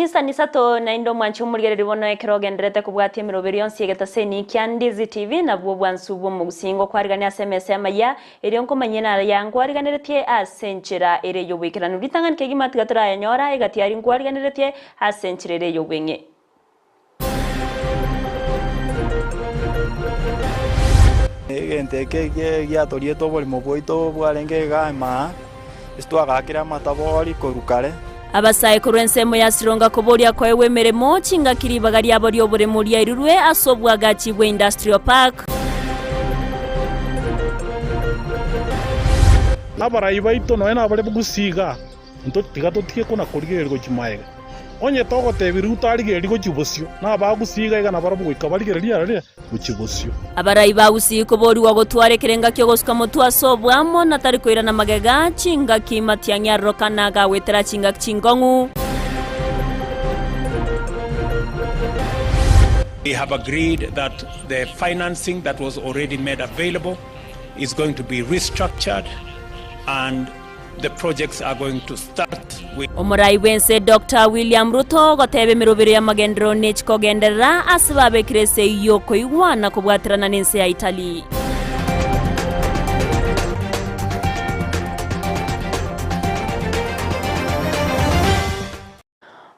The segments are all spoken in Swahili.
Chinsa ni Isato na indo mwanchu murigereri bono ekerogenderete kubwatia miroberi yonsi egetaseni kya Ndizi TV na bwo bwansu bwo mugusingo kwarigania SMS Amayia eri onkomanyena yangu ariganeretie asenchera ere yobwikiranu ritanganike gimatigatura yanyora egatiari ngwariganeretie asenchera ere yobwenge Enteke giatorieto bori moboito bwarenge gama istwagakira matabori korukare abasaye kurensemo yasironga kuboria kwa ewe meremo chinga kiribagari abori obore muri airurwe asobwaga chibwe industrial park abarayi baito no ena abare bugusiga nto tigatotie kuna kurigererwa kimaega onye togotebiri utarigereri gukibosio na bagusiga igana barabu ikabarigereria rare gukibosio abarayi bagusii kubori wa gotware kirenga kyo gosuka mutu asobwamo na tari koira na magega chinga kimatia nyarokana ga wetera chinga chingongu. We have agreed that the financing that was already made available is going to be restructured and the projects are going to start with Omorai wense Dr. William Ruto gotebe mirobere ya magendero nechiko gendera asibabe krese yoko igwana kubwatirana nense ya Italy.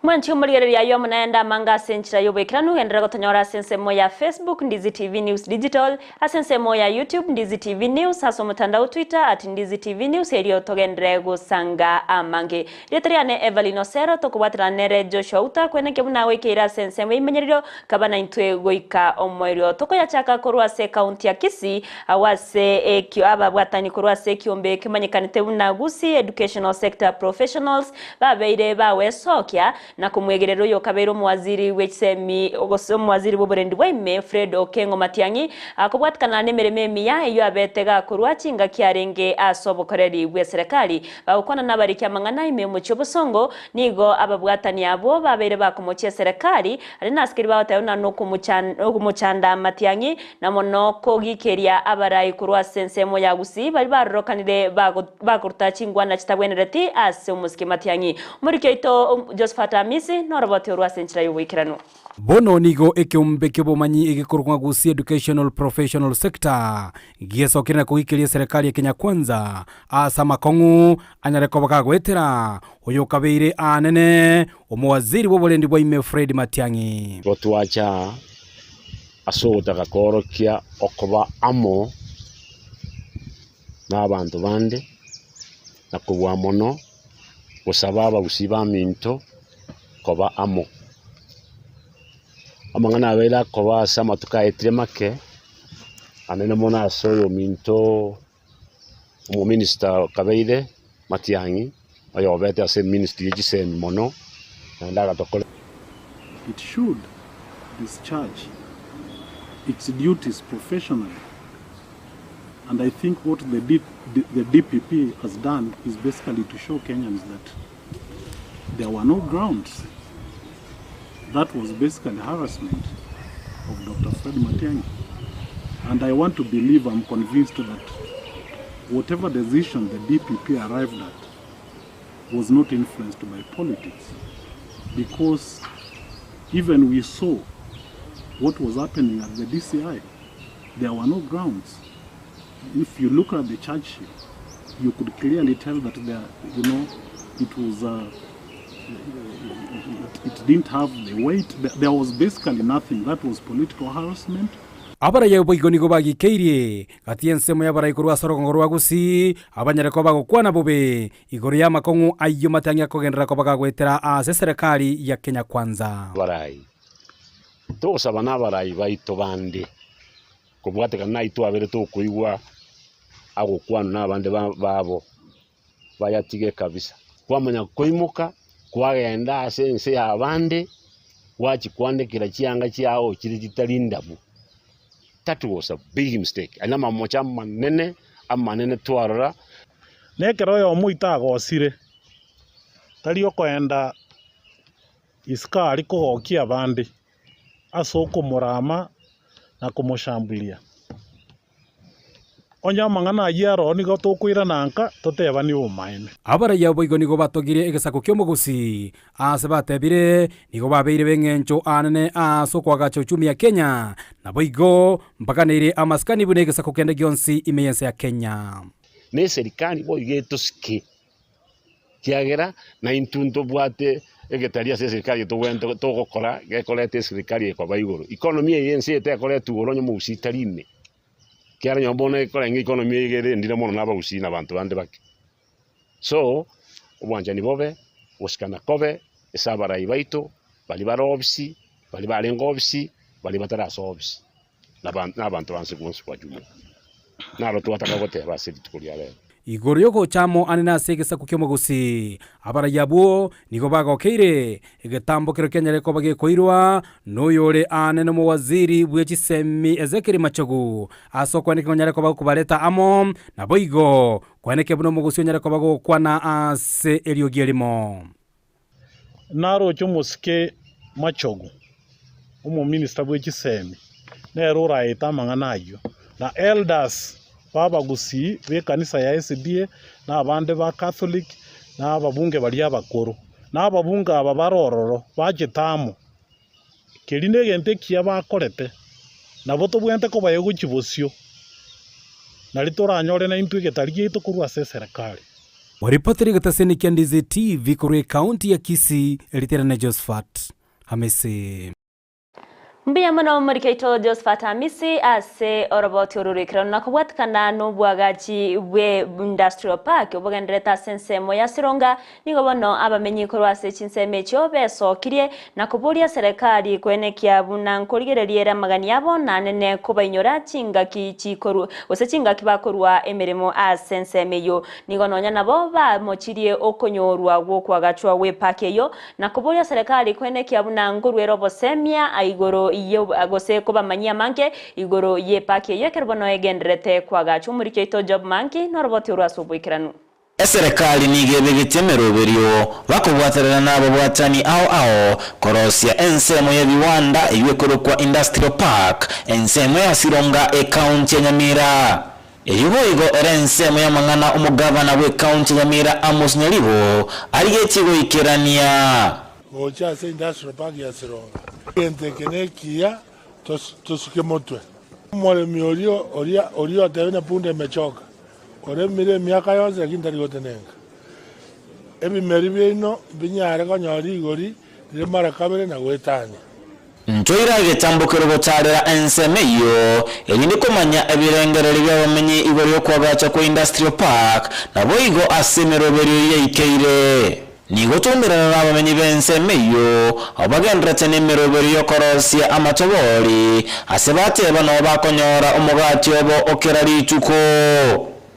Mwanchi umurigereri ayo munaenda manga senchira yobwekiranu gendera gotonyora sensemo ya Facebook Ndizi TV News Digital asensemo ya YouTube Ndizi TV News haso mutandao Twitter @Ndizi TV News eriyo togendere gusanga amange rietariane Everline Osero tokubatiranere Joshua Auta kweneke munawe keira sensemo imenyeriro kabana intwe goika omoiro tokoyachaka korwase county ya Kisii awase ekyo ababwatani korwase kiombe kemanyekanite buna Gusii educational sector professionals babeire bawe sokya na kumwegerero yo kabero mwaziri wechsemi ogoso mwaziri boberendi bweme Fred Okengo Matiangi akobwatkana nemereme miya iyo abetega kurwachinga kyarenge asobokoreri bwe serikali bakona nabariki amangana ime mu cyobosongo nigo ababwatani abo babere bakomoche serikali ari naskiri bawatayona no kumuchanda Matiangi na monoko gikeria abarayi kurwa sensemo ya Gusii bari barokanire bakurtachingwa na chitabwenereti ase umuski Matiangi muri kyoito Josephat Misi no robote urwa senchira yubwikirano bono nigo ekiumbe kibomanyi igikorwa Gusii educational professional sector giesokirana kugikiria serikali ya Kenya Kwanza asa makongu anyarekobaga gwetera uyo kabeire anene omwaziri woborendi bwa Fred Matiangi gotwacha asota gakorokia okoba amo n'abantu bande nakubwa mono gusababa gusiba minto koba amo amangana abela koba sama tukaetire make anene mona asoyo minto mu minister kabeire Matiangi ayo bete ase ministry yisen mono ndaga tokole. It should discharge its duties professionally, and I think what the DPP has done is basically to show Kenyans that there were no grounds. That was basically harassment of Dr. Fred Matiangi. And I want to believe, I'm convinced that whatever decision the DPP arrived at was not influenced by politics. Because even we saw what was happening at the DCI, there were no grounds. If you look at the charge sheet, you could clearly tell that there, it was it didn't have the weight. There was basically nothing. That was political harassment. abaraye boigonigo bagikeirie gatiensemo yabaraye kurwa sorogongo rwa Gusii abanyareko bagukwana bobe igoro ya makongu ayo Matiangi akogendera ko bagagwetera ase serikali ya Kenya Kwanza barayi tosaba n'abarayi baito bande kubwateka naito abere to kuigwa agukwana n'abande babo bayatige kabisa kwamanya koimuka kwagenda asense abande wachikwandikira chianga chiao chiri chitalindabu. That was a big mistake. Anama mocha manene amanene twarora nekero yo muita gosire tari okoenda iskari kugokia bande asoko murama na kumushambulia onya mang'ana yaro nigo tukwira nanka toteba ni umaine abaraya boigo nigo batogire egesako kio Gusii ase batebire nigo babeire beng'encho anene ase okwagacha uchumi ya Kenya na boigo mpakanire amaskani bune egesako kende gionsi imeyense ya Kenya ne serikali boigeto sike kiagera na intunto bwate egetaria se serikali tugwente tugokora gekorete serikali ekoba iguru economy yense etekoretu goro nyo musitarine kiara nyombona ekorenga economy igere ndire mono na Gusii na bantu bande bake so obwanjani bobe osikana kobe esabara ibaito bali barobisi bali barenga obisi bali bataraso obisi na bantu banse kunsi kwa jumla na rotu ataka goteba siritukuria leo igoro yoko chamo anena segesako kio Gusii abaraya bo nigo bagokeire egetambo kero Kenya reko bagikoirwa noyore anene mu waziri bwechisemi Ezekeri Machogu aso kwaneke ngonyareko bakubareta amo na boigo kwaneke buno Gusii nyareko bagokwana ase eliogierimo naro chomusike Machogu umu minister bwechisemi nero raita mang'anayo na elders baba Gusii be kanisa ya SDA na abande ba Catholic na ababunge bali abakuru na ababunge aba barororo bagitamu kerine gente kia bakorete na boto bwente ko baye guchibosio na litoranyore na intu getariye to kurwa serikali waripoteri gataseni kia Ndizi TV kuri county ya Kisii eliterane Josephat Hamisi Mbia mano murikaito Josephat Hamisi ase oroboti ururikira nakubwatikana n'ubwagachi bwe industrial park obugendereta sensemo ya Sironga nigo bono abamenyi korwa se Chinsa cyo besokirie nakuburia serikali kwenekia bunankorigereriera magani yabo nanene kubainyora chingaki chikoru ose chingaki bakorwa emirimo a Sensemo yo nigo nonya nabo bamochirie okonyorwa gwokwagachwa we park yo nakuburia serikali kwenekia bunankorwero bosemia aigoro iyo agose kuba manyia manke igoro ye pake yekerbono egendrete kwagacho muri keito job manke noroboti urasubwikiranu serikali nigebegetemero berio bakubwaterana nabo bwatani ao korosia ensemo ya viwanda iwekoro kwa industrial park ensemo ya Sironga county ya Nyamira Eliboigo ensemo ya mangana umugabana we county ya Nyamira Amos Nyalibo aligechigo ikerania Ocha se industrial park ya Sironga gente kenekia tosuke motwe mole miorio orio atena punde mechoka ore mire miaka yose kindari gotenenga ebi meribino binyare konyori igori dire mara kabere na gwetanya njoira getambukiro gotarera ensemeyo elini komanya ebirengereri byabamenyi igori okwagacha ko industrial park na boigo asemero beri yeikeire nigotumbirana n'abamenyi b'ensemeyo abagendrete n'emiroberi yokorosia amatobori asebate bano bakonyora umugati obo okerari ichuko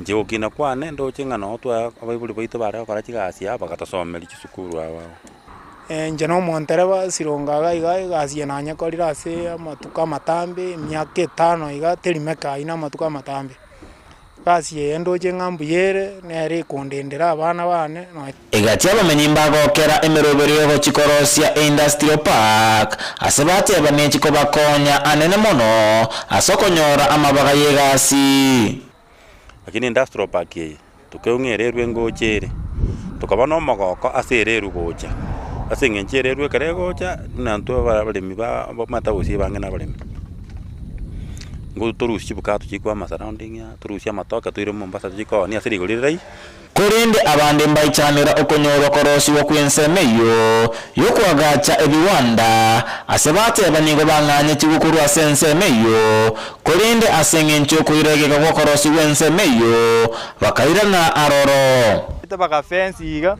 nje kina kwane ndo chingano twa abaibuli baito bare kora chigasia bakatasomera chisukuru awo nje no montereba Sironga igasie nanya korira ase amatuka matambe myaka 5 iga terimeka ina amatuka matambe basi endo chengambu yere nere kondendera abana bane egati abamenyi mbagokera emiroberi yo chikorosia industrial park asebate abamenyi ko bakonya anene mono asokonyora amabaga yegasi lakini industrial park ye tukeungererwe ngochere tukabano magoko asereru gocha asengenchererwe karegocha nanto abalemi ba matawusi bangena abalemi ngo turushi bukatu chikwa ma surrounding ya turushi amatoka tuire Mombasa chiko ni asiri golirai kurinde abande mbaicanira okonyoro korosi wo kwensemeyo yokwagacha ebiwanda asebate abanigo banganye chigukuru asensemeyo kurinde asengencho kuiregeka wo korosi wensemeyo bakairana aroro baka fence iga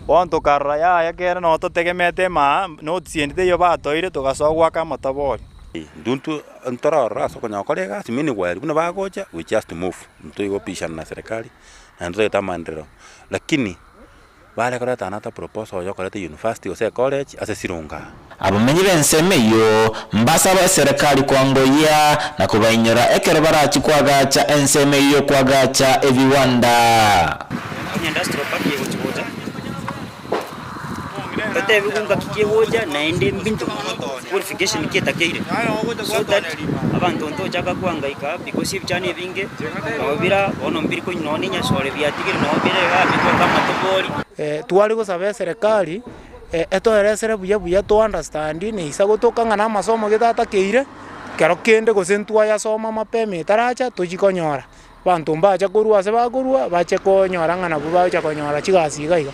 onto karra ya kera no to tegemete ma no tsiendite yo batoire tugasogwa kama tabori nduntu ntorora sokonya kolega simini gwali kuna bagocha we just move mtu igo pisha na serikali na ndio tamandero lakini bale kora tanata proposal yo kora university ose college ase Sironga abamenyi b'ensemeyo mbasa ba serikali kwangoya na kubainyora ekero barachi kwagacha ensemeyo kwagacha eviwanda industrial park yo chiboja tebe kunga kikiwoja na ende mbintu qualification kitakeire so that abantu nto chaka kwangaika because ibchane binge nobira ono mbiri ko noni nya sore biatigire nobire babiko kama tobori twali gusaba serikali etoeresere buya to understand ni isago tokanga na masomo gitatakeire kero kende gosentwa ya soma mapeme taracha tujikonyora bantu mbacha kurua se bakurua bache konyora ngana bubacha konyora chigasiga iga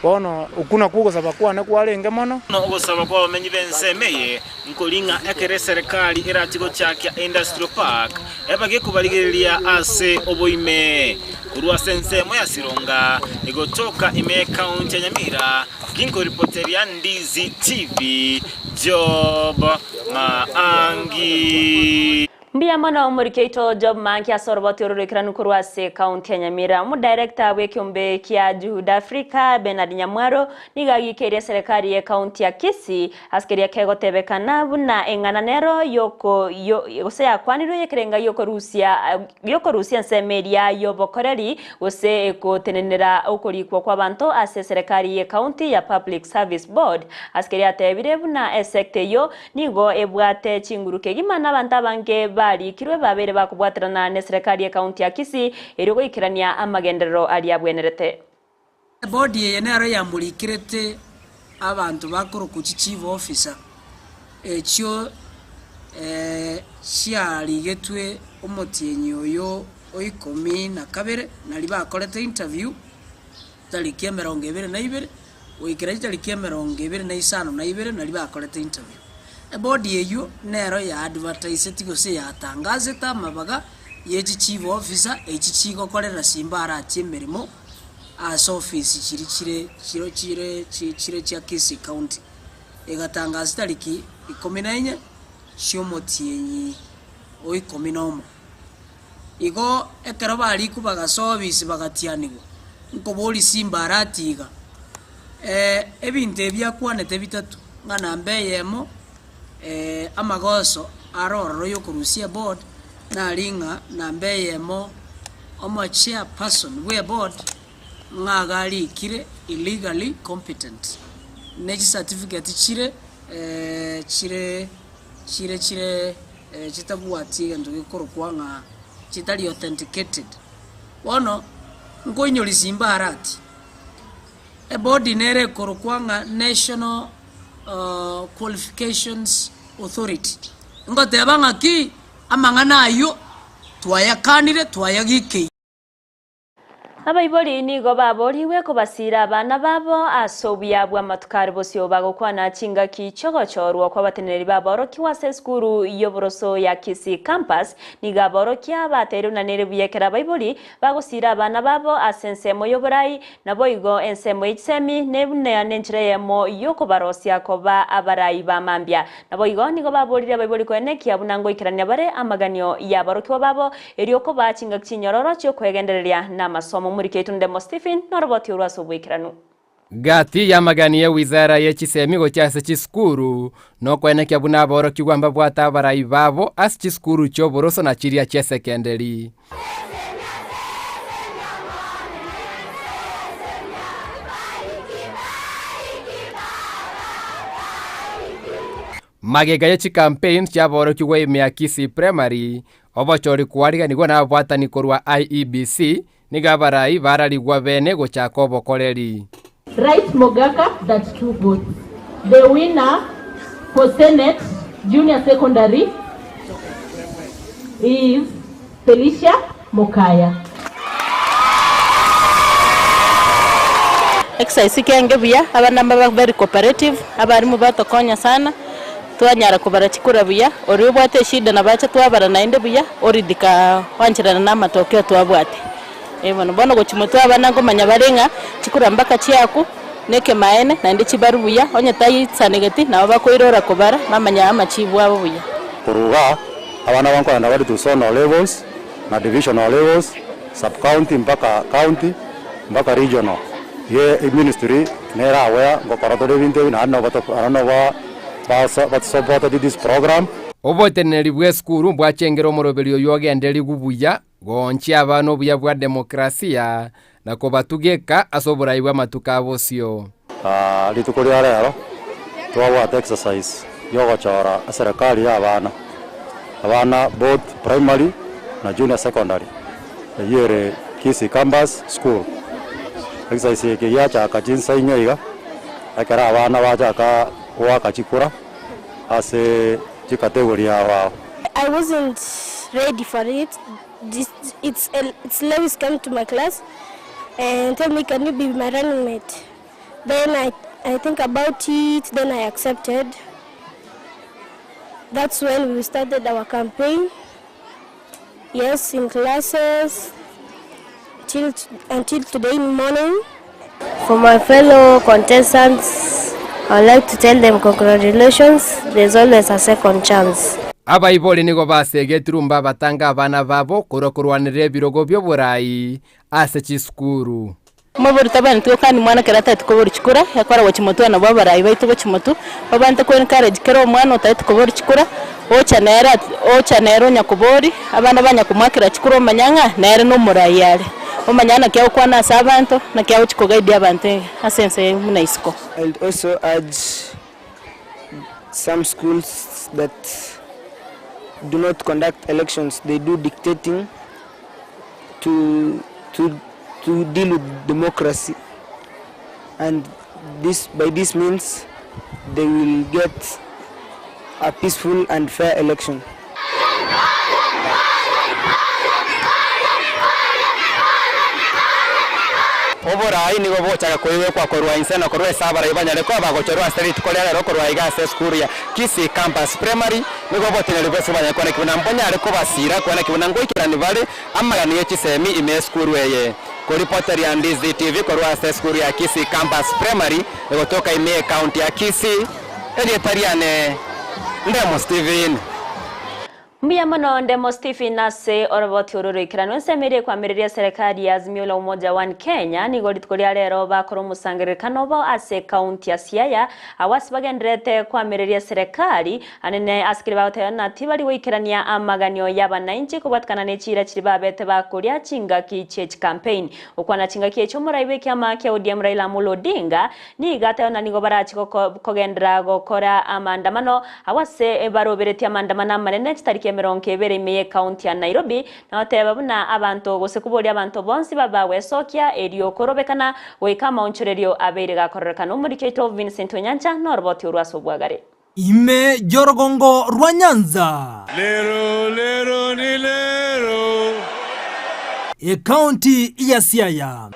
bono ukuna kugosaba kwane kwarenge mono no gusaba kwa bamenyi bensemeye nkolinga ekere serikali iratigo chakya industrial park ebage kubarigiriria ase oboime kurua sensemo ya Sironga igotoka ime county ya Nyamira kinko reporteria Ndizi TV Job Maangi Mbia mana umurikeito Job Maangi asoroboti ururikiranu kurwa se county ya Nyamira mu director w'ekyombe kya Juhuda Africa Bernard Nyamwaro nigagikeria serikali ya county ya Kisii askeria kegotebekana buna engananero yoko gose yakwaniro yekerenga yoko Rusia nsemeria yobokoreri gose kotenenera ukurikwa kwa bantu ase serikali ya county ya Public Service Board askeria tebire buna esekte yo nigo ebwate chinguruke gimana banta bange bari kirwe babere bakubwatirana ne serikali ya county ya Kisii erigo ikirania amagenderero ali abwenerete body ye nero yamurikirete abantu bakuru ku chief officer ekyo shialigetwe omotienyi oyo oikomi na kabere nali bakorete interview tariki 22 oikira tariki 25 nali bakorete interview body yeyo nero ya advertise tigose yatangaze ta mabaga ye chief officer echichigo korera simbara achemerimo as office chire cha Kisii county egatangaza tariki 14 shiomotienyi oikominoma igo ekero bari kubaga service bagatianirwa nkoboli simbara atiga ebinte byakwanete bitatu ngana mbeyemo amagoso aroro yo kurusia board na ringa na mbeyemo omo chairperson we board ngagali kire illegally competent neji certificate chire chitabuati ndo gikorokwa nga chitali authenticated wono ngonyoli simba harati body nere korokwa nga national qualifications authority ngoteba ngaki amangana ayo twayakanire twayagike Abaibori nigo baboriwe kubasira abana babo asobya bwa matukari bosyo bagokwana chinga kichogochorwa kwa bateneri baboroki wase skuru yoboroso ya Kisii campus niga boroki abatero na nerebiyekera abaibori bagosira abana babo asensemo yoborai nabo igo ensemo itsemi nebune nenjireyemo yoko barosya koba abarai bamambya nabo igo nigo baborire abaibori kweneki abunango ikirania bare amaganyo ya boroki babo erioko bachinga kinyororo cyo kwegendereria na masomo muriketu ndemo Stephen noroboti urasubwikiranu gati yamaganiye wizara y'ekisemigo cyase kiskuru no kwenekya buna boro kigwamba bwata barayi babo as kiskuru cyo boroso na chiria cya secondary magega y'eki campaign cya boro kigwe ya Kisii primary obochori kwariga nigo na bwatani korwa IEBC nigabarai baraligwa bene gochako bokoreri. Right Mogaka, that's 2 votes. The winner for Senate Junior Secondary is Felicia Mokaya. Exercise kenge buya abana baba very cooperative abari mu batokonya sana twanyara kubarakikura buya ori bwate shida na bacha twabara nainde buya oridika wanchirana na matokeo twabwate Evono bono gochimoto abana ngo manya barenga chikura mbaka chiaku neke maene na ndi chibaru buya onye tayi tsanegeti na bakoirora kobara mamanya amachibu abo buya kuruga abana bankora na bari to zonal levels na divisional levels sub county mpaka county mpaka regional ye ministry nera aware ngo koratore binte na no ba support this program oboteneri bwe skuru bwachengero moroberio yogenderi gubuya gonchi abano buya bwa demokrasia na ko batugeka asobora ibwa matuka bosio rituko ria rero twabwate exercise yogochora serikali ya abana both primary na junior secondary yere Kisii campus school exercise yake yacha Chinsa inyoiga akara abana bachaka wakachikura ase chikategori yao. I wasn't ready for it. It's Lewis came to my class and told me, can you be my running mate? Then I think about it, then I accepted. That's when we started our campaign. Yes, in classes, until today morning. For my fellow contestants, I'd like to tell them congratulations. There's always a second chance. Abaiboli nigo basegeturumba batanga abana babo kurokurwanire birogo byo burayi ase chisukuru. Maburi tabani tukani mwana karata tukobori chikura yakora wachimoto na baba barayi baito wachimoto babante ko encourage kero mwana utayite kubori chikura ocha nero nyakubori abana banyakumakira chikuro manyanga nere no murayi yale omanyana kya ukwana sabanto na kya uchikogaidi abante asense munaisiko. And also urge some schools that do not conduct elections. They do dictating to deal with democracy, and by this means they will get a peaceful and fair election. Oborai nigo bochaga koiwe kwa korwa insena korwa sabara ibanyale kwa bagochorwa street kolera ro korwa igase school ya Kisii campus primary nigo botinere bose banyale kwa kibuna mbonyale ko basira kwa kibuna ngoikirani bale amagani yechisemi ime school weye ko reporter ya Ndizi TV korwa school ya Kisii campus primary kutoka ime county ya Kisii Edietariane Ndemo Steven. Mbia mono Ndemo Stephen nase oroboti ururikirano nsemereye kwamireria serikali ya Azimio la Umoja One Kenya nigo ritkoria rero bakoro musangiririkano bo ase county ya Siaya awasi bagenderete kwamireria serikali anene askiri bagotena tibari wikirania amaganio y'abananchi kubwatkana n'echira kiri babete bakuria chingaki chech campaign ukwana chingaki echo muraibe kyama kya ODM Raila Amolo Odinga ni gatayona nigo barachiko kogendera gokora amandamano awase baroberetia amandamano manene chitariki Meronkebere imeye county ya Nairobi na oteba buna abantu gose kubori abantu bonsi babawe sokia erio korobekana wekama onchorerio abere gakorrekana umuriketo Vincent Onyancha no roboti urwaso bwagare ime jorogongo rwa Nyanza lero ni lero county ya Siaya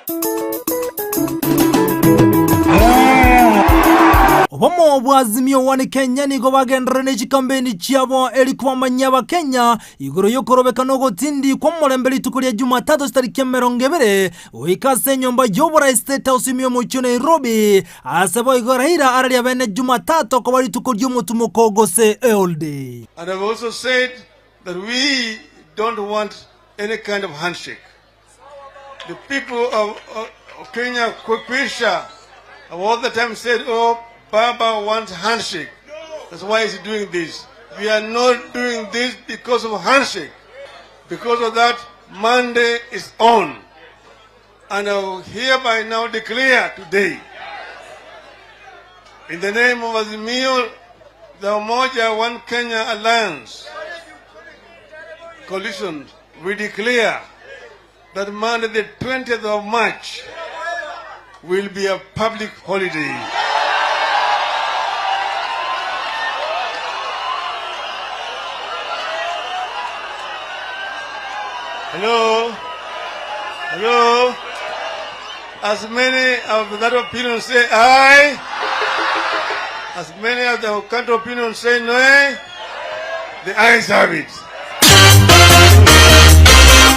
Obomo bwa Azimio One Kenya nigo bagendera n'ekikampeni kyabo eri kubamanya abakenya igoro yokorobeka no gotindi kwa murembe litukulia Jumatatu tariki 20 oikase nyomba y'obora State House mu Nairobi asabo igorahira aralia bene Jumatatu ko bari tukulia mutumuko gose all day. And I've also said that we don't want any kind of handshake. The people of Kenya Kwisha have all the time said, oh, Baba wants handshake. That's why he's doing this. We are not doing this because of handshake. Because of that, Monday is on. And I will hereby now declare today, in the name of Azimio, the Umoja One Kenya Alliance Coalition, we declare that Monday the 20th of March will be a public holiday. Hello? Hello? As many of that opinion say aye, as many of the counter opinion say no, the ayes have it.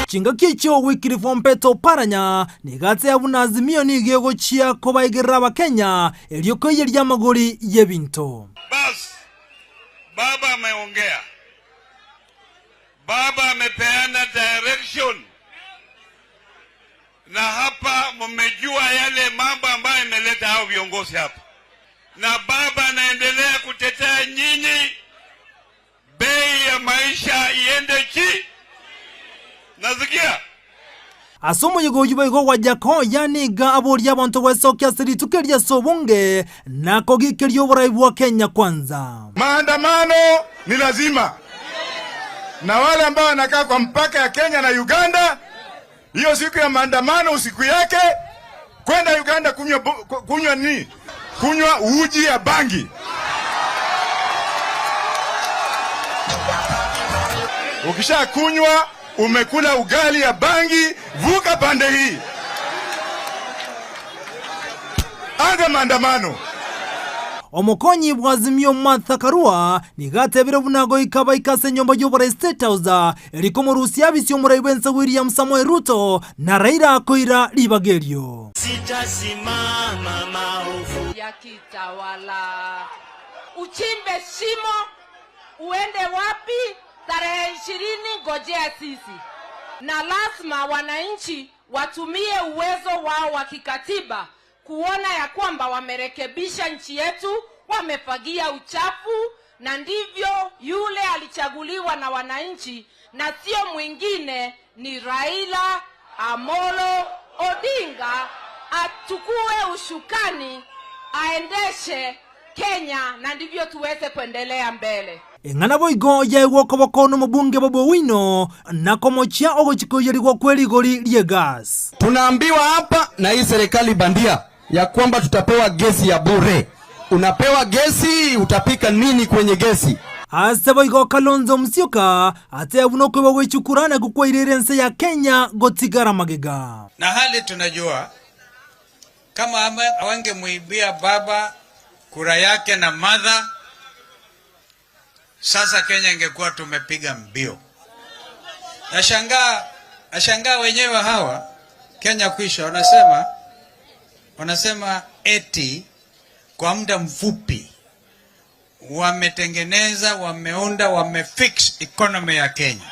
Chinga kicho wikiri fompeto paranya nigatse abuna Azimio nigego chia kobaigirira abakenya elioko yerya magori yebinto. Bas, Baba ameongea. Baba amepeana direction. Na hapa mmejua yale mambo ambayo imeleta hao viongozi hapa. Na Baba anaendelea kutetea nyinyi, bei ya maisha iende chini. Nasikia? asomo yugo yugo wajako yaniga aboria abantu wesokia siritukeria sobunge na kogikirio buraibu wa Kenya kwanza. Maandamano ni lazima, na wale ambao wanakaa kwa mpaka ya Kenya na Uganda, hiyo siku ya maandamano usiku yake kwenda Uganda kunywa uji ya bangi. Ukisha kunywa umekula ugali ya bangi, vuka pande hii, anza maandamano. Omukonyi bwazimio Martha Karua nigatebire bunago ikaba ikase nyomba y'obora State House eriko mu Rusia bisyo muraibensa William Samoei Ruto na Raila Koira Libagerio. Sitasimama maovu ya kitawala. Uchimbe shimo, uende wapi? Tarehe 20 ngojea sisi. Na lazima wananchi watumie uwezo wao wa kikatiba kuona ya kwamba wamerekebisha nchi yetu, wamefagia uchafu, na ndivyo yule alichaguliwa na wananchi na sio mwingine ni Raila Amolo Odinga atukue ushukani aendeshe Kenya, na ndivyo tuweze kuendelea mbele. Engana boigo ya wokoboko no mubunge Bobo Wino na komochia ogochikoyerirwa kweli goli lie gas. Tunaambiwa hapa na hii serikali bandia ya kwamba tutapewa gesi ya bure. Unapewa gesi, utapika nini kwenye gesi? Ase boigo Kalonzo Musyoka ate abunokwe bawechukurana gukwa irerense ya Kenya gotigara magega. Na hali tunajua kama hawangemuibia baba kura yake na mother, sasa Kenya ingekuwa tumepiga mbio. Nashangaa wenyewe hawa Kenya kwisha wanasema eti kwa muda mfupi wametengeneza, wameunda, wamefix economy ya Kenya.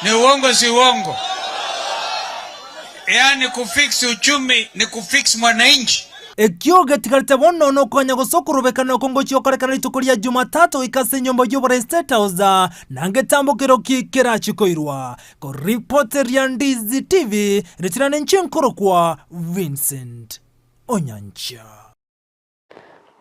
Ni uongo si uongo? Yaani kufix uchumi ni kufix mwananchi. Ekyoge tikarite bono no konya gosokurubeka no kongochio karekana itukuria Jumatatu ikase nyomba y'obora State House nange tambukiro kikera chikoirwa ko reporter ya Ndizi TV ritirane nchinkoro kwa Vincent Onyancha.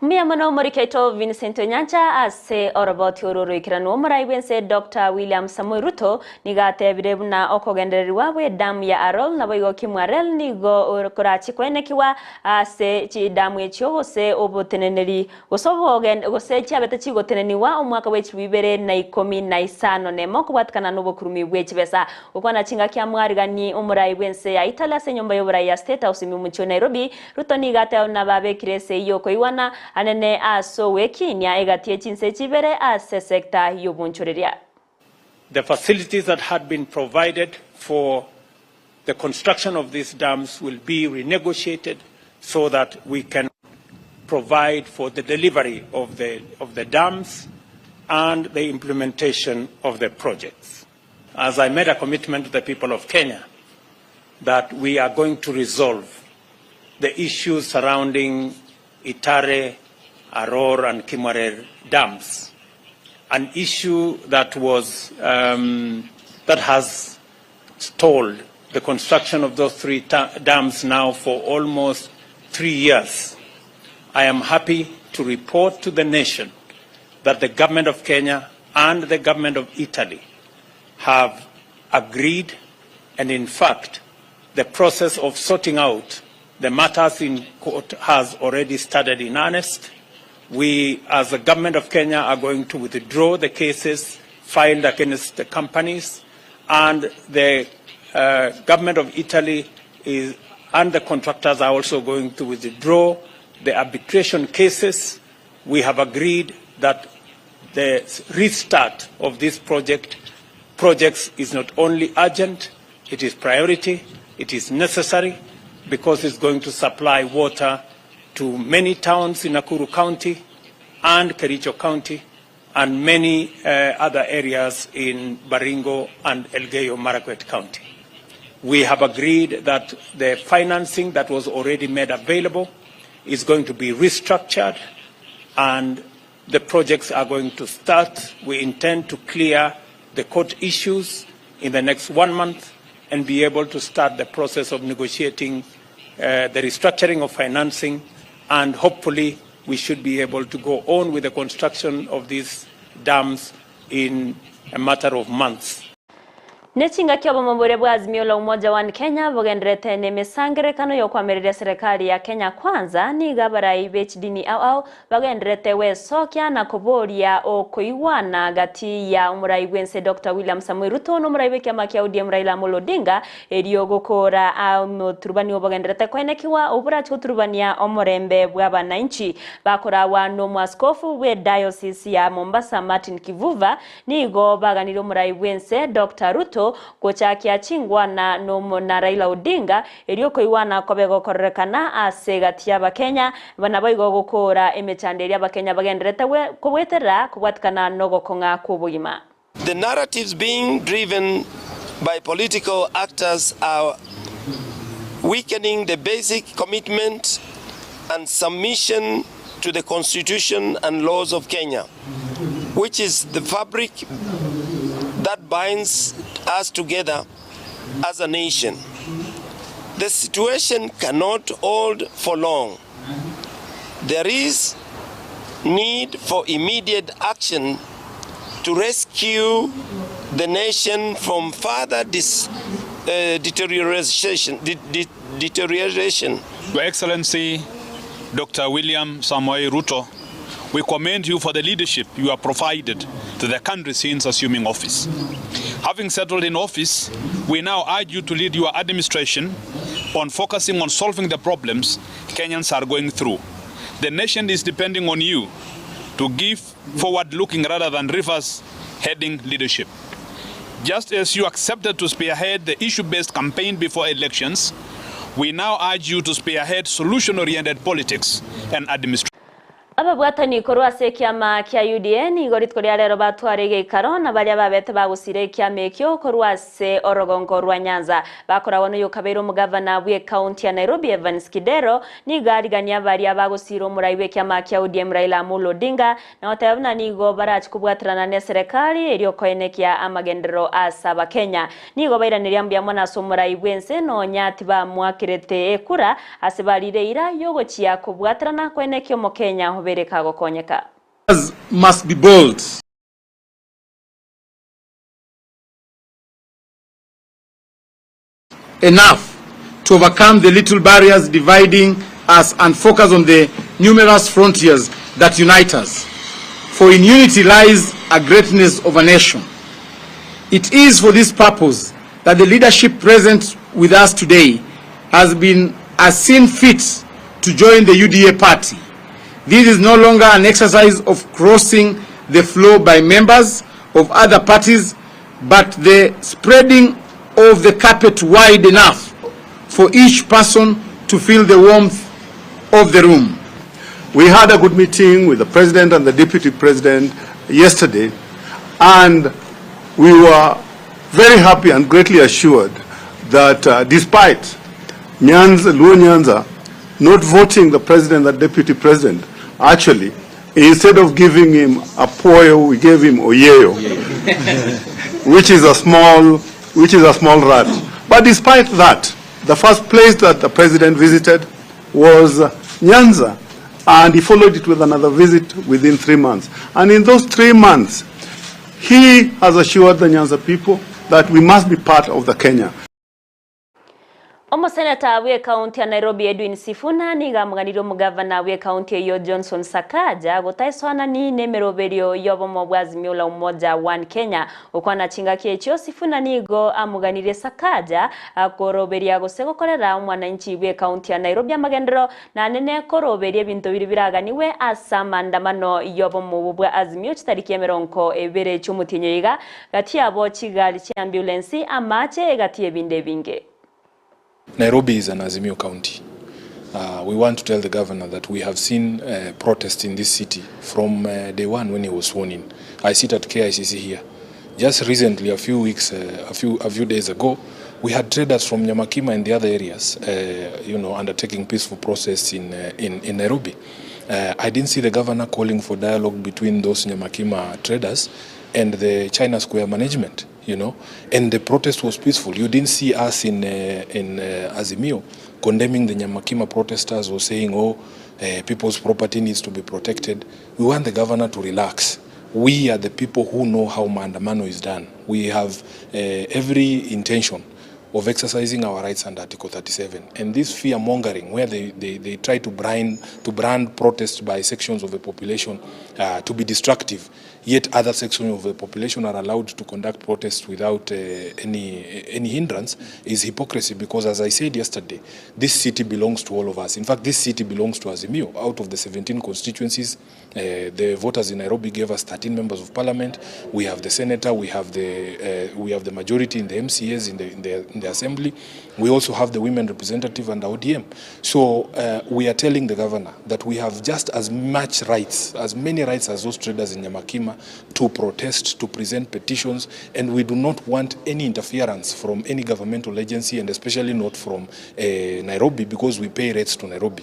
Mia mano moriketo Vincent Onyancha ase oroboti ororo ikirano muraibense Dr. William Samoei Ruto nigatebire buna okogendererwa we damu ya Arol na boigo kimwarel nigo korachi kwenekiwa ase chi damu echo gose oboteneneri gosobogen gose chabete chi goteneniwa omwaka wechi 2015 nemo kubatkana no bokurumi bwechi besa ukwana chinga kya mwarigani omuraibense ya Itala se nyomba y'obora ya State House mu mucho Nairobi. Ruto nigate na babekirese yoko iwana anene aso wekinya egatie Chinsa chibere ase sekta yobunchoreria. The facilities that had been provided for the construction of these dams will be renegotiated so that we can provide for the delivery of the dams and the implementation of the projects. As I made a commitment to the people of Kenya that we are going to resolve the issues surrounding Itare, Aror and Kimwarer dams, an issue that was that has stalled the construction of those three dams now for almost 3 years. I am happy to report to the nation that the government of Kenya and the government of Italy have agreed, and in fact, the process of sorting out the matters in court has already started in earnest. We, as the government of Kenya, are going to withdraw the cases filed against the companies, and the government of Italy and the contractors are also going to withdraw the arbitration cases. We have agreed that the restart of this projects is not only urgent, it is priority, it is necessary, because it's going to supply water to many towns in Nakuru County and Kericho County and many other areas in Baringo and Elgeyo Marakwet County. We have agreed that the financing that was already made available is going to be restructured and the projects are going to start. We intend to clear the court issues in the next 1 month, and be able to start the process of negotiating the restructuring of financing, and hopefully we should be able to go on with the construction of these dams in a matter of months. Nechinga kiobo mambure bwa azimio la umoja wa Kenya bogendrete ne mesangerekano yo kwamiria serikali ya Kenya kwanza ni gabara ibhdini au bogendrete we sokya na kuboria okuiwana gati ya umurai wense Dr. William Samoei Ruto no umurai weke makia ODM Raila Amolo Odinga eriyo gukora muturubani bogendrete kwenekiwa ubura chuturubania omorembe bwa bananchi bakora wano mwaskofu we diocese ya Mombasa Martin Kivuva nigo baganiro umurai wense Dr. Ruto gochakia chingwa na nomo na Raila Odinga erioko iwana kobego korekana asegatia bakenya banaboigo gukora emechanderia bakenya bagendrete we kubwetera kubwatkana nogo konga kubugima. The narratives being driven by political actors are weakening the basic commitment and submission to the constitution and laws of Kenya, which is the fabric that binds us together as a nation. The situation cannot hold for long. There is need for immediate action to rescue the nation from further deterioration. Your Excellency, Dr. William Samoei Ruto, we commend you for the leadership you have provided to the country since assuming office. Having settled in office, we now urge you to lead your administration on focusing on solving the problems Kenyans are going through. The nation is depending on you to give forward-looking rather than reverse-heading leadership. Just as you accepted to spearhead the issue-based campaign before elections, we now urge you to spearhead solution-oriented politics and administration. Ababwatani korwa se kiama kia UDN igorit koria rero batwarege ikaro na baria babete bagusire kiama kyo korwa se Orogongo rwa Nyanza bakora wono yokabero mugavana bwe county ya Nairobi Evans Kidero ni garigania baria bagusiro muraiwe kiama kia UDM Raila Amolo Odinga na watabana nigo barach kubwatrana ne serikali eriokoenekia amagendero asaba Kenya nigo bairaniria mbya mwana so muraiwense no nyatiba mwakirete ekura asebalire ira yogochia kubwatrana kwenekio mo Kenya. Must be bold. Enough to overcome the little barriers dividing us and focus on the numerous frontiers that unite us. For in unity lies a greatness of a nation. It is for this purpose that the leadership present with us today has seen fit to join the UDA party. This is no longer an exercise of crossing the floor by members of other parties, but the spreading of the carpet wide enough for each person to feel the warmth of the room. We had a good meeting with the President and the Deputy President yesterday, and we were very happy and greatly assured that despite Luo Nyanza not voting the President and the Deputy President, actually, instead of giving him a poyo, we gave him oyeyo, which is a small rat. But despite that, the first place that the President visited was Nyanza, and he followed it with another visit within 3 months. And in those 3 months, he has assured the Nyanza people that we must be part of the Kenya. Omo Senator we county ya Nairobi Edwin Sifuna niga muganiro mugavana we county yo Johnson Sakaja gotaiswana ni nemeroberio yobo mobwazimio la umoja one Kenya ukwana chinga kiecho Sifuna nigo amuganire Sakaja akoroberia gosego korera umwananchi we county ya Nairobi amagendero na nene koroberia bintu biri biraganiwe asamandamano yobo mubwa azimio chitariki ya meronko ebere cyumutinyiga gati abo Kigali ambulance amache gati ebinde binge. Nairobi is an Azimio county. We want to tell the governor that we have seen protests in this city from day one when he was sworn in. I sit at KICC here. Just recently, a few days ago, we had traders from Nyamakima and the other areas, undertaking peaceful process in Nairobi. I didn't see the governor calling for dialogue between those Nyamakima traders and the China Square management. you know, and the protest was peaceful. You didn't see us in Azimio condemning the Nyamakima protesters or saying, oh, people's property needs to be protected. We want the governor to relax. We are the people who know how maandamano is done. We have every intention of exercising our rights under Article 37. And this fear-mongering, where they try to brand protests by sections of the population to be destructive, yet other sections of the population are allowed to conduct protests without any hindrance, is hypocrisy. Because as I said yesterday, this city belongs to all of us. In fact, this city belongs to Azimio. Out of the 17 constituencies, the voters in Nairobi gave us 13 members of parliament. We have the senator, we have the majority in the MCAs in the assembly. We also have the women representative and the ODM. So we are telling the governor that we have just as much rights, as many rights as those traders in Nyamakima to protest, to present petitions, and we do not want any interference from any governmental agency, and especially not from Nairobi, because we pay rates to Nairobi.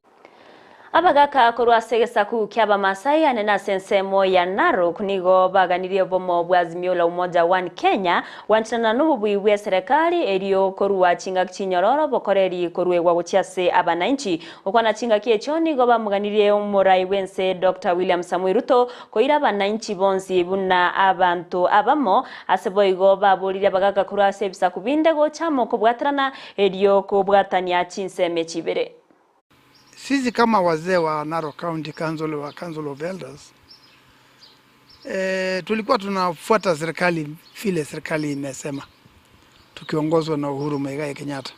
Abagaka korwa segesa ku kyaba Masai anena sensemo ya Narok nigo baganirie bomo bwa Azimio la Umoja One Kenya wanchana n'ububwiwe serikali eriyo korwa chinga kinyororo bokoreri korwe gwa guchiase abananchi ukwana chinga kiecho nigo bamuganirie umurai wense Dr. William Samoei Ruto koira abananchi bonsi buna abantu abamo aseboigo baburire abagaka korwa sebisa kubinde go chamo kubwatrana eriyo kubwatania Chinsa mechibere. Sisi kama wazee wa Narok County Council of Elders tulikuwa tunafuata serikali vile serikali imesema, tukiongozwa na Uhuru Muigai Kenyatta,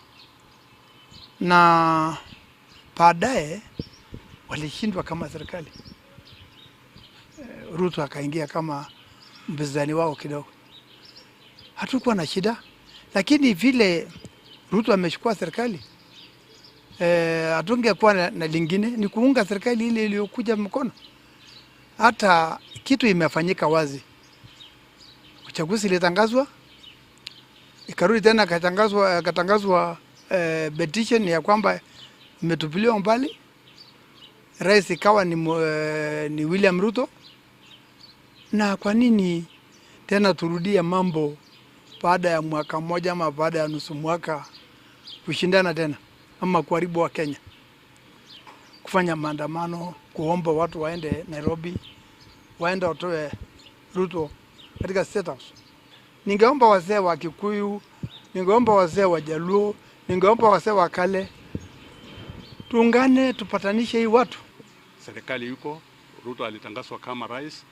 na baadaye walishindwa kama serikali. Ruto akaingia kama mpinzani wao kidogo. Hatukuwa na shida, lakini vile Ruto amechukua serikali atungekuwa na lingine ni kuunga serikali ile iliyokuja mkono. Hata kitu imefanyika wazi. Uchaguzi ilitangazwa, ikarudi tena katangazwa petition ya kwamba imetupiliwa mbali. Rais ikawa ni William Ruto. Na kwa nini tena turudia mambo baada ya mwaka mmoja ama baada ya nusu mwaka kushindana tena? Ama kuharibu wa Kenya, kufanya maandamano, kuomba watu waende Nairobi, waende watoe Ruto katika State House. Ningeomba wazee wa Kikuyu, ningeomba wazee wa Jaluo, ningeomba wazee wa Kale, tuungane tupatanishe hii watu. Serikali yuko, Ruto alitangazwa kama rais,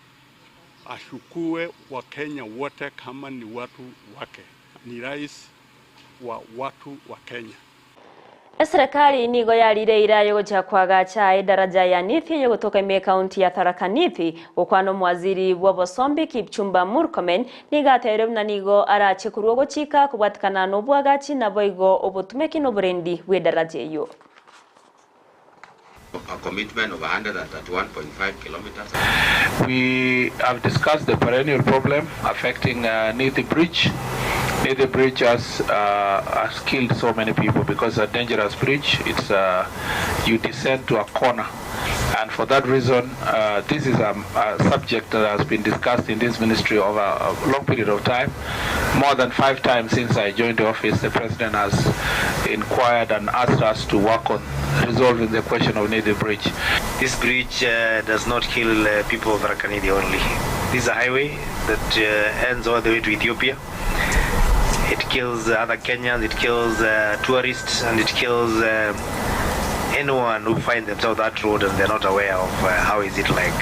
ashukue wa Kenya wote kama ni watu wake, ni rais wa watu wa Kenya. Serikali nigo yarire irayo cha kwagacha daraja ya Nithi yo kutoka ime kaunti ya Tharaka Nithi ukwano mwaziri wa Bosombi Kipchumba Murkomen nigatere na nigo arachikuruo gochika kubwatikana no bwagachi na boigo obutumeki no burendi we daraja yo. A commitment of 131.5 kilometers. We have discussed the perennial problem affecting Nithi Bridge. Nithi Bridge has killed so many people because it's a dangerous bridge. It's you descend to a corner, and for that reason, this is a subject that has been discussed in this ministry over a long period of time. More than 5 times since I joined the office, the president has inquired and asked us to work on resolving the question of Nithi Bridge. This bridge does not kill people of Tharaka Nithi only. This is a highway that ends all the way to Ethiopia. It kills other Kenyans, it kills tourists, and it kills anyone who finds themselves that road and they're not aware of how is it like.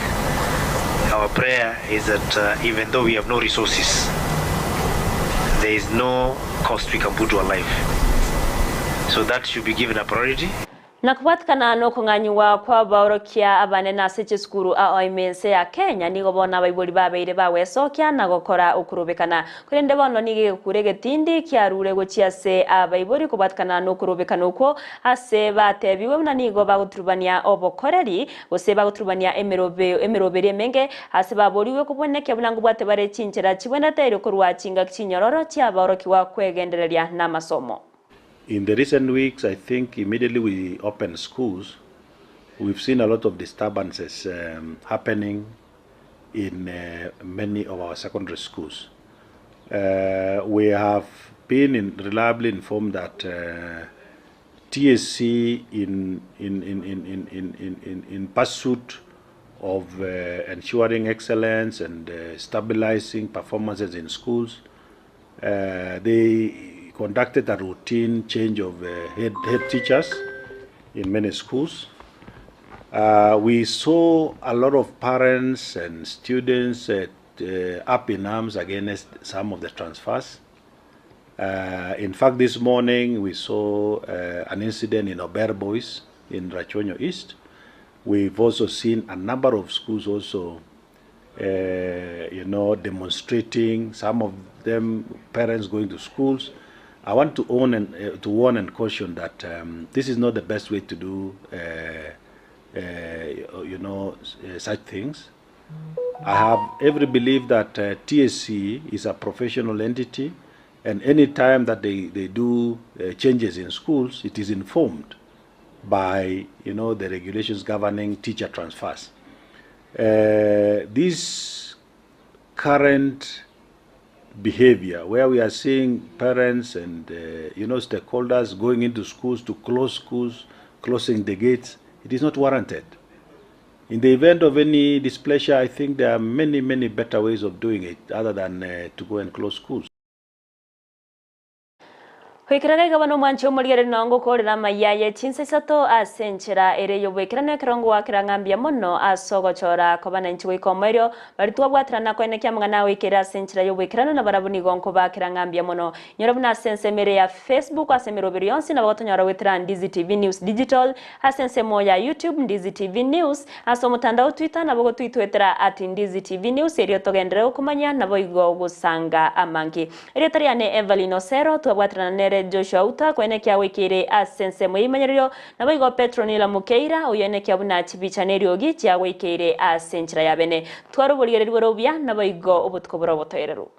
Our prayer is that even though we have no resources, there is no cost we can put to our life. So that should be given a priority. Na kubatikana no kunganywa kwa baorokia abanena seche skuru oimense ya Kenya nigo bona baibori babeire bawesokia na gokora ukurubekana kurende bono nige kurege tindi kiarure gochiase abaibori kubatikana no kurubekana uko ase batebiwe na nigo baguturubania obokoreri ose baguturubania emerobere menge ase baboriwe kuboneke bunangu bwate bare chinchera chibwenda tero kurwa chinga kinyororo cha baorokiwa kwegendereria na masomo. In the recent weeks, I think immediately we opened schools, we've seen a lot of disturbances happening in many of our secondary schools. We have been reliably informed that TSC in pursuit of ensuring excellence and stabilizing performances in schools, they conducted a routine change of head teachers in many schools. We saw a lot of parents and students up in arms against some of the transfers. In fact, this morning we saw an incident in Ober Boys in Rachonyo East. We've also seen a number of schools also, demonstrating, some of them parents going to schools. I want to warn and caution that this is not the best way to do such things. I have every belief that TSC is a professional entity, and any time that they do changes in schools, it is informed by the regulations governing teacher transfers. This current behavior, where we are seeing parents and stakeholders going into schools to close schools, closing the gates, it is not warranted. In the event of any displeasure, I think there are many, many better ways of doing it other than to go and close schools. Kwikiraga gabano mancho muriere nongo korera Amayia Chinsa Isato asenchera ere yobwekirano kirongo wakirangambia mono asogochora kobana nchi wikomerio bari twabwatirana kwene kyamwana wikira asenchera yobwekirano na barabuni gonko bakirangambia mono nyorabuna sensemere ya Facebook asemero birionsi na bagotonyora witira Ndizi TV News Digital asensemo ya YouTube Ndizi TV News asomutandao Twitter na bago twitwetera @Ndizi TV News eriyo togendere okumanya na boigo gusanga amangi eriyo tariane Everline Osero twabwatirana nere Joshua Auta kwene kya wikire asense muyimanyerio na boigo Petronila Mukeira uyene kya buna chibicaneri ogi kya wikire asenchira yabene twaro boliyere rwobya na boigo obutko buro botoyereru